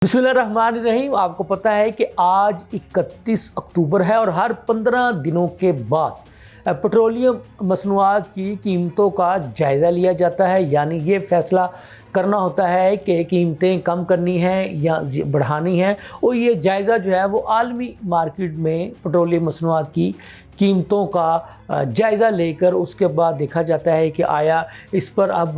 बिस्मिल्लाहिर्रहमानिर्रहीम। आपको पता है कि आज 31 अक्टूबर है और हर 15 दिनों के बाद पेट्रोलियम मसनूआत की कीमतों का जायज़ा लिया जाता है। यानी ये फ़ैसला करना होता है कि कीमतें कम करनी हैं या बढ़ानी हैं, और ये जायज़ा जो है वो आलमी मार्केट में पेट्रोलियम मसनूआत की कीमतों का जायज़ा लेकर उसके बाद देखा जाता है कि आया इस पर अब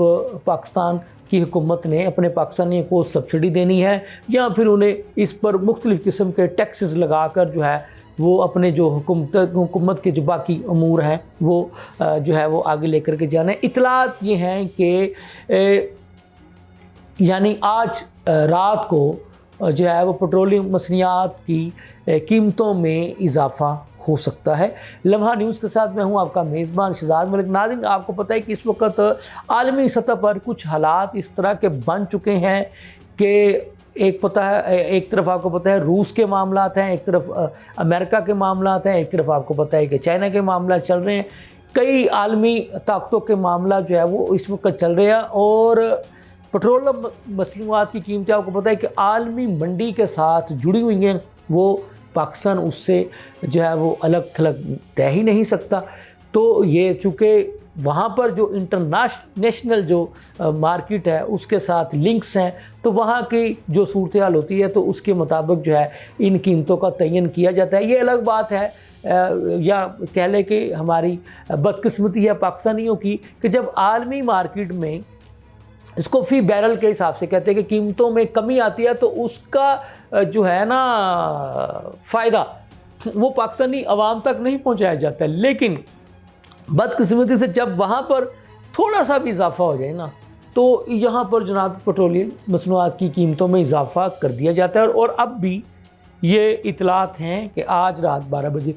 पाकिस्तान की हुकूमत ने अपने पाकिस्तानियों को सब्सिडी देनी है या फिर उन्हें इस पर मुख्तलिफ़ किस्म के टैक्सेस लगा कर जो है वो अपने जो हुकूमत के जो बाकी अमूर हैं वो जो है वो आगे लेकर के जाने। इतलात ये हैं कि यानी आज रात को जो है वो पेट्रोलियम मसनियात की कीमतों में इजाफ़ा हो सकता है। लम्हा न्यूज़ के साथ मैं हूं आपका मेज़बान शहजाद मलिक। नाज़रीन, आपको पता है कि इस वक्त आलमी सतह पर कुछ हालात इस तरह के बन चुके हैं कि एक तरफ आपको पता है रूस के मामलात हैं, एक तरफ अमेरिका के मामलात हैं, एक तरफ आपको पता है कि चाइना के मामला चल रहे हैं। कई आलमी ताकतों के मामला जो है वो इस वक्त चल रहे हैं और पेट्रोलियम मसनूआत की कीमतें आपको पता है कि आलमी मंडी के साथ जुड़ी हुई हैं। वो पाकिस्तान उससे जो है वो अलग थलग रह ही नहीं सकता। तो ये चूँकि वहाँ पर जो इंटरनेशनल जो मार्केट है उसके साथ लिंक्स हैं, तो वहाँ की जो सूरत हाल होती है तो उसके मुताबिक जो है इन कीमतों का तयन किया जाता है। ये अलग बात है या कह लें कि हमारी बदकिस्मती है पाकिस्तानियों की कि जब आलमी मार्केट में इसको फ़ी बैरल के हिसाब से कहते हैं कि कीमतों में कमी आती है तो उसका जो है ना फ़ायदा वो पाकिस्तानी अवाम तक नहीं पहुंचाया जाता। लेकिन बदकिस्मती से जब वहाँ पर थोड़ा सा भी इजाफ़ा हो जाए ना तो यहाँ पर जनाब पेट्रोलियम मसनूआत की कीमतों में इजाफ़ा कर दिया जाता है। और अब भी ये इतलात हैं कि आज रात 12 बजे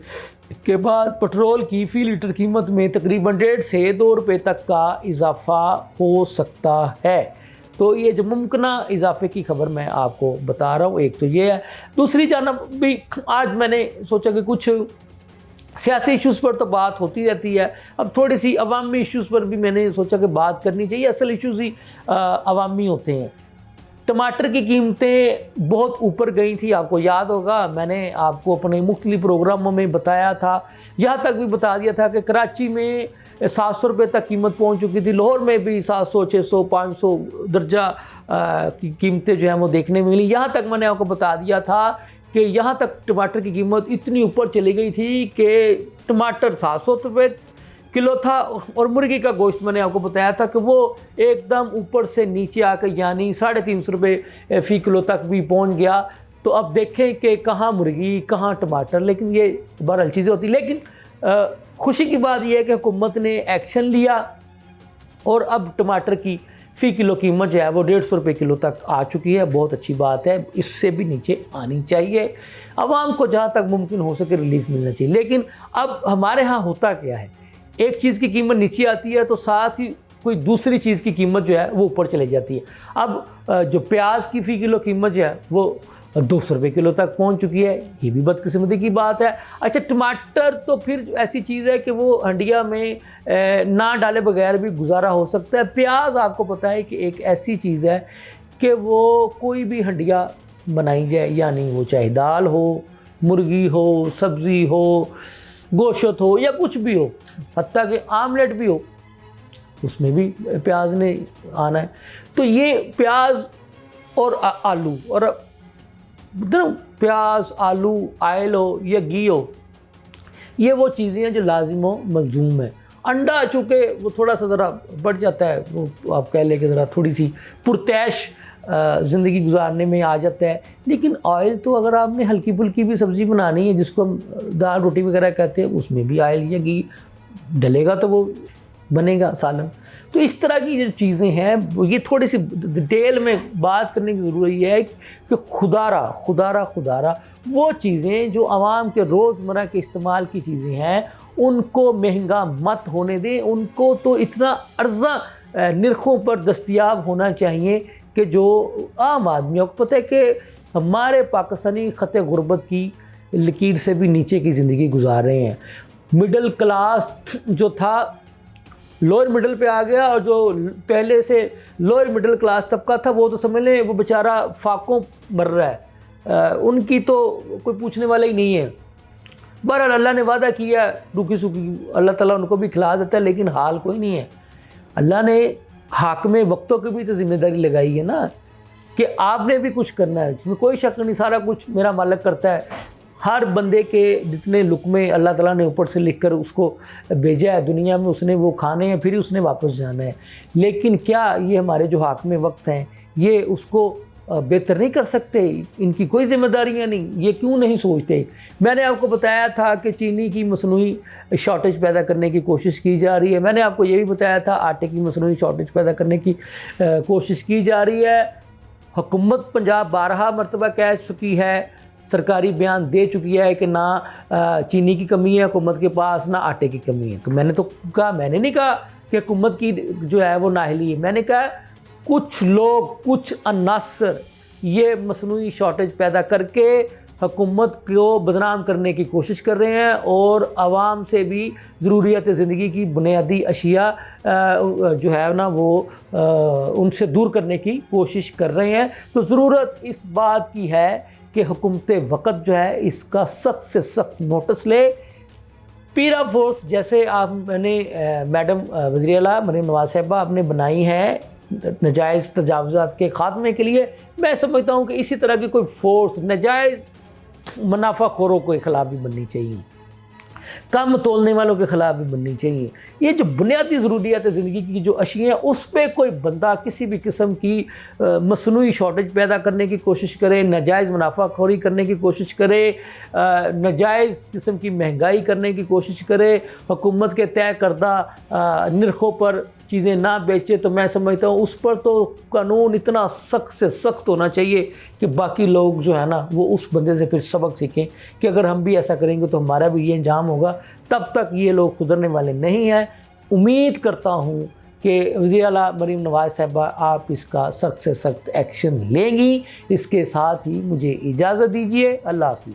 के बाद पेट्रोल की फ़ी लीटर कीमत में तकरीबन 1.5 से 2 रुपये तक का इजाफ़ा हो सकता है। तो ये जो मुमकिन इजाफ़े की खबर मैं आपको बता रहा हूँ, एक तो ये है। दूसरी जानब भी आज मैंने सोचा कि कुछ सियासी इश्यूज़ पर तो बात होती रहती है, अब थोड़ी सी अवामी इश्यूज़ पर भी मैंने सोचा कि बात करनी चाहिए। असल इश्यूज़ ही अवामी होते हैं। टमाटर की कीमतें बहुत ऊपर गई थी, आपको याद होगा, मैंने आपको अपने मुख्तलिफ प्रोग्रामों में बताया था, यहाँ तक भी बता दिया था कि कराची में 700 रुपये तक कीमत पहुँच चुकी थी। लाहौर में भी 700, 600, 500 दर्जा की कीमतें जो हैं वो देखने में मिली। यहाँ तक मैंने आपको बता दिया था कि यहाँ तक टमाटर की कीमत इतनी ऊपर चली गई थी कि टमाटर 700 रुपये किलो था और मुर्गी का गोश्त मैंने आपको बताया था कि वो एकदम ऊपर से नीचे आकर यानी 350 रुपये फ़ी किलो तक भी पहुंच गया। तो अब देखें कि कहाँ मुर्गी कहाँ टमाटर, लेकिन ये बहरहाल चीज़ें होती। लेकिन खुशी की बात यह है कि हुकूमत ने एक्शन लिया और अब टमाटर की फ़ी किलो कीमत जो है वो 150 रुपये किलो तक आ चुकी है। बहुत अच्छी बात है, इससे भी नीचे आनी चाहिए। आवाम को जहाँ तक मुमकिन हो सके रिलीफ मिलना चाहिए। लेकिन अब हमारे यहाँ होता क्या है, एक चीज़ की कीमत नीचे आती है तो साथ ही कोई दूसरी चीज़ की कीमत जो है वो ऊपर चली जाती है। अब जो प्याज की फ़ी किलो कीमत जो है वो 200 रुपये किलो तक पहुंच चुकी है, ये भी बदकिस्मती की बात है। अच्छा, टमाटर तो फिर ऐसी चीज़ है कि वो हंडिया में ना डाले बगैर भी गुजारा हो सकता है। प्याज आपको पता है कि एक ऐसी चीज़ है कि वो कोई भी हंडिया बनाई जाए, यानी वो चाहे दाल हो, मुर्गी हो, सब्ज़ी हो, गोश्त हो या कुछ भी हो, हत्ता कि आमलेट भी हो, उसमें भी प्याज ने आना है। तो ये प्याज और आलू और प्याज, आलू, आयल हो या घी हो, ये वो चीज़ें हैं जो लाजिम व मलजूम है। अंडा चूँकि वो थोड़ा सा ज़रा बढ़ जाता है, वो आप कह लें कि ज़रा थोड़ी सी पुरतैश ज़िंदगी गुजारने में आ जाता है। लेकिन ऑयल तो अगर आपने हल्की फुल्की भी सब्ज़ी बनानी है, जिसको हम दाल रोटी वगैरह कहते हैं, उसमें भी ऑयल या घी डलेगा तो वो बनेगा सालन। तो इस तरह की जो चीज़ें हैं ये थोड़ी सी डिटेल में बात करने की ज़रूरत है कि खुदारा वो चीज़ें जो आवाम के रोज़मर्रा के इस्तेमाल की चीज़ें हैं उनको महंगा मत होने दें। उनको तो इतना अर्जा निर्खों पर दस्तयाब होना चाहिए कि जो आम आदमियों को पता है कि हमारे पाकिस्तानी ख़त गुर्बत की लकीर से भी नीचे की ज़िंदगी गुजार रहे हैं। मिडल क्लास जो था लोअर मिडिल पे आ गया, और जो पहले से लोअर मिडिल क्लास तबका था वो तो समझ लें वो बेचारा फाकों मर रहा है, उनकी तो कोई पूछने वाला ही नहीं है। बहरहाल अल्लाह ने वादा किया, रूखी सूखी अल्लाह ताला उनको भी खिला देता है, लेकिन हाल कोई नहीं है। अल्लाह ने हाकिम वक्तों की भी तो जिम्मेदारी लगाई है ना, कि आपने भी कुछ करना है, इसमें कोई शक नहीं, सारा कुछ मेरा मालिक करता है। हर बंदे के जितने लुकमे अल्लाह ताला ने ऊपर से लिख कर उसको भेजा है दुनिया में, उसने वो खाने हैं, फिर उसने वापस जाना है। लेकिन क्या ये हमारे जो हाकिम वक्त हैं ये उसको बेहतर नहीं कर सकते? इनकी कोई जिम्मेदारियां नहीं, ये क्यों नहीं सोचते? मैंने आपको बताया था कि चीनी की मसनूई शॉर्टेज पैदा करने की कोशिश की जा रही है। मैंने आपको ये भी बताया था आटे की मसनूई शॉर्टेज पैदा करने की कोशिश की जा रही है। हुकूमत पंजाब 12 मरतबा कह चुकी है, सरकारी बयान दे चुकी है कि ना चीनी की कमी है हुकूमत के पास, ना आटे की कमी है। तो मैंने तो कहा, मैंने नहीं कहा कि हुकूमत की जो है वो नाअहली है, मैंने कहा कुछ लोग, कुछ अनासर ये मसनूई शॉर्टेज पैदा करके हुकूमत को बदनाम करने की कोशिश कर रहे हैं, और आवाम से भी ज़रूरियात ज़िंदगी की बुनियादी अशिया जो है ना वो उनसे दूर करने की कोशिश कर रहे हैं। तो ज़रूरत इस बात की है कि हुकूमत वक़्त जो है इसका सख्त से सख्त नोटिस ले। पीरा फोर्स जैसे मैंने मैडम वज़ीर आला मरीम नवाज़ साहिबा आपने बनाई है नजायज़ तजावुज़ात के ख़ात्मे के लिए, मैं समझता हूँ कि इसी तरह की कोई फोर्स नजायज़ मुनाफा खोरों के ख़िलाफ़ भी बननी चाहिए, कम तोलने वालों के ख़िलाफ़ भी बननी चाहिए। ये जो बुनियादी ज़रूरियात ज़िंदगी की जो अशियाँ हैं उस पर कोई बंदा किसी भी किस्म की मसनूई शॉर्टेज पैदा करने की कोशिश करे, नाजायज़ मुनाफाखोरी करने की कोशिश करे, नाजायज़ किस्म की महंगाई करने की कोशिश करे, हुकूमत के तय करदा निर्खों पर चीज़ें ना बेचे, तो मैं समझता हूँ उस पर तो कानून इतना सख्त से सख्त होना चाहिए कि बाकी लोग जो है ना वो उस बंदे से फिर सबक सीखें कि अगर हम भी ऐसा करेंगे तो हमारा भी ये अंजाम होगा। तब तक ये लोग सुधरने वाले नहीं हैं। उम्मीद करता हूँ कि वज़ीर आला मरीम नवाज़ साहिबा आप इसका सख्त से सख्त एक्शन लेंगी। इसके साथ ही मुझे इजाज़त दीजिए। अल्लाह हाफ़िज़।